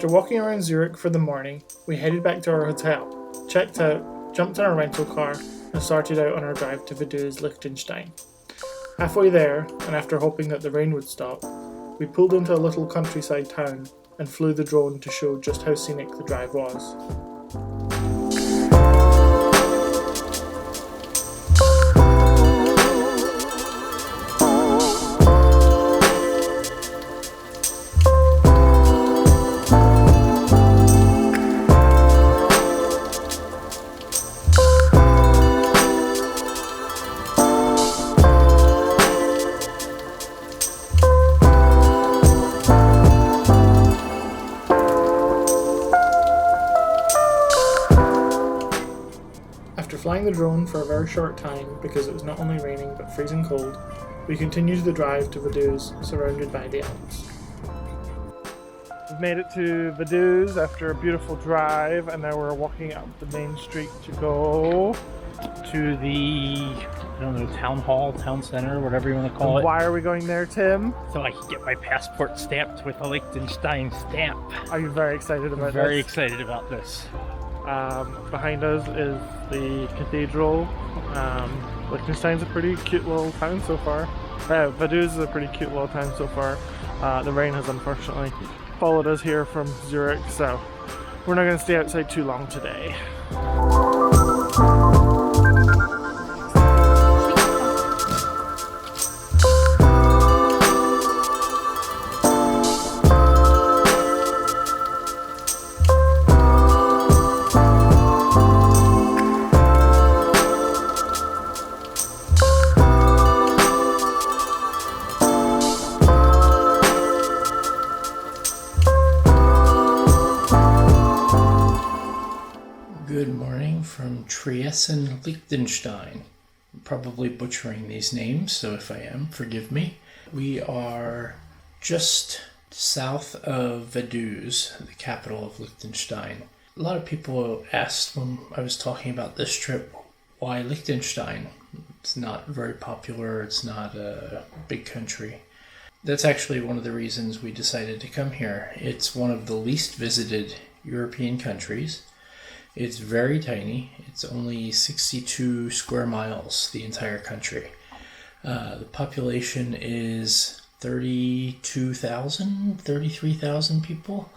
After walking around Zurich for the morning, we headed back to our hotel, checked out, jumped in our rental car, and started out on our drive to Vaduz, Liechtenstein. Halfway there, and after hoping that the rain would stop, we pulled into a little countryside town and flew the drone to show just how scenic the drive was. After flying the drone for a very short time because it was not only raining but freezing cold, we continued the drive to Vaduz, surrounded by the Alps. We've made it to Vaduz after a beautiful drive, and now we're walking up the main street to go to the, town hall, town center, whatever you want to call it. Why are we going there, Tim? So I can get my passport stamped with a Liechtenstein stamp. Are you very excited about this? Very excited about this. Behind us is the cathedral. Liechtenstein's a pretty cute little town so far. Vaduz is a pretty cute little town so far. The rain has unfortunately followed us here from Zurich, so we're not going to stay outside too long today. Good morning from Trieste and Liechtenstein. I'm probably butchering these names, so if I am, forgive me. We are just south of Vaduz, the capital of Liechtenstein. A lot of people asked when I was talking about this trip, why Liechtenstein? It's not very popular, it's not a big country. That's actually one of the reasons we decided to come here. It's one of the least visited European countries. It's very tiny. It's only 62 square miles, the entire country. The population is 33,000 people,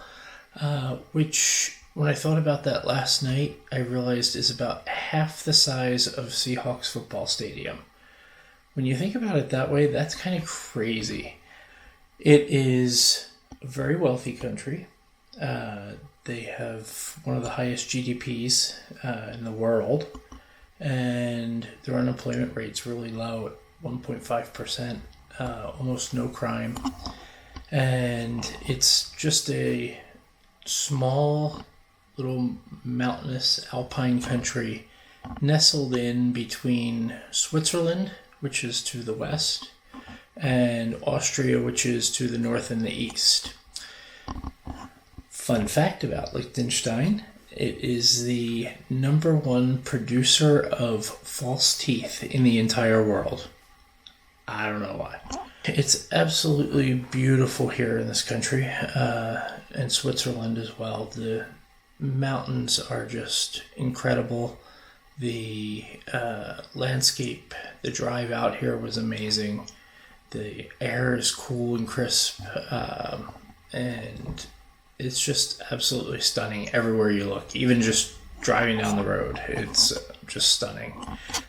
which, when I thought about that last night, I realized is about half the size of Seahawks football stadium. When you think about it that way, that's kind of crazy. It is a very wealthy country. They have one of the highest GDPs in the world, and their unemployment rate's really low at 1.5%, almost no crime. And it's just a small little mountainous alpine country nestled in between Switzerland, which is to the west, and Austria, which is to the north and the east. Fun fact about Liechtenstein, it is the #1 producer of false teeth in the entire world. I don't know why. It's absolutely beautiful here in this country, and Switzerland as well. The mountains are just incredible. The landscape, the drive out here was amazing. The air is cool and crisp, and it's just absolutely stunning everywhere you look. Even just driving down the road, it's just stunning.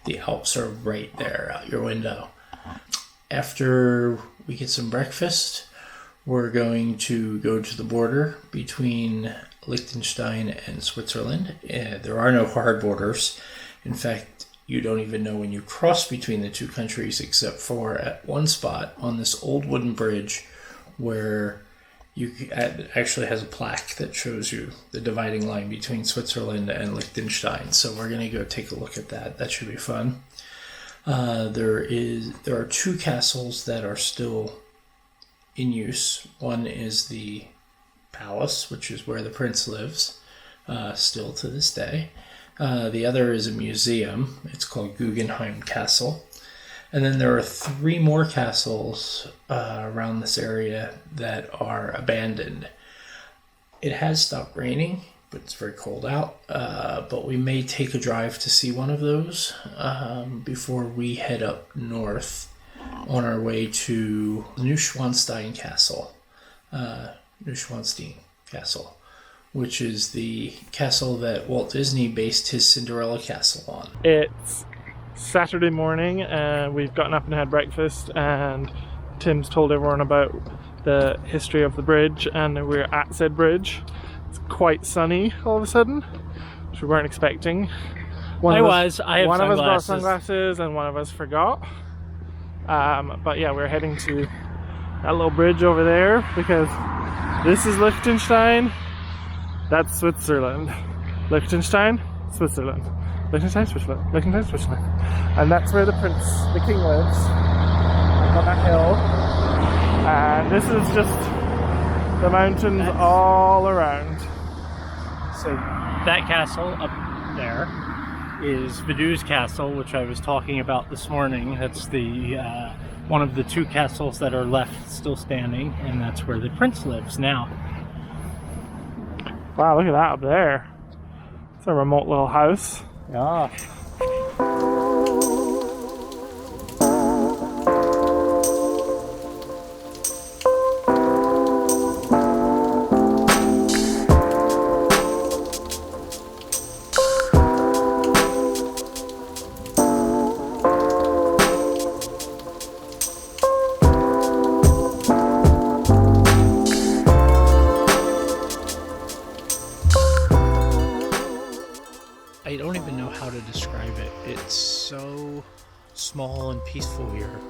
The Alps are right there out your window. After we get some breakfast, we're going to go to the border between Liechtenstein and Switzerland. There are no hard borders. In fact, you don't even know when you cross between the two countries, except for at one spot on this old wooden bridge where it actually has a plaque that shows you the dividing line between Switzerland and Liechtenstein. So we're going to go take a look at that. That should be fun. There are two castles that are still in use. One is the palace, which is where the prince lives, still to this day. The other is a museum. It's called Guggenheim Castle. And then there are 3 more castles around this area that are abandoned. It has stopped raining, but it's very cold out. But we may take a drive to see one of those before we head up north on our way to Neuschwanstein Castle. Neuschwanstein Castle, which is the castle that Walt Disney based his Cinderella Castle on. It's Saturday morning and we've gotten up and had breakfast, and Tim's told everyone about the history of the bridge, and we're at said bridge. It's quite sunny all of a sudden, which we weren't expecting. I have one of us brought sunglasses. sunglasses and one of us forgot. But yeah, we're heading to that little bridge over there because this is Liechtenstein, that's Switzerland. Liechtenstein, Switzerland. Liechtenstein, Switzerland. Liechtenstein, Switzerland. And that's where the king lives, up on that hill. And this is just the mountains all around. So that castle up there is Vaduz Castle, which I was talking about this morning. That's the one of the two castles that are left still standing, and that's where the prince lives now. Wow, look at that up there. It's a remote little house. Yeah. I don't even know how to describe it. It's so small and peaceful here.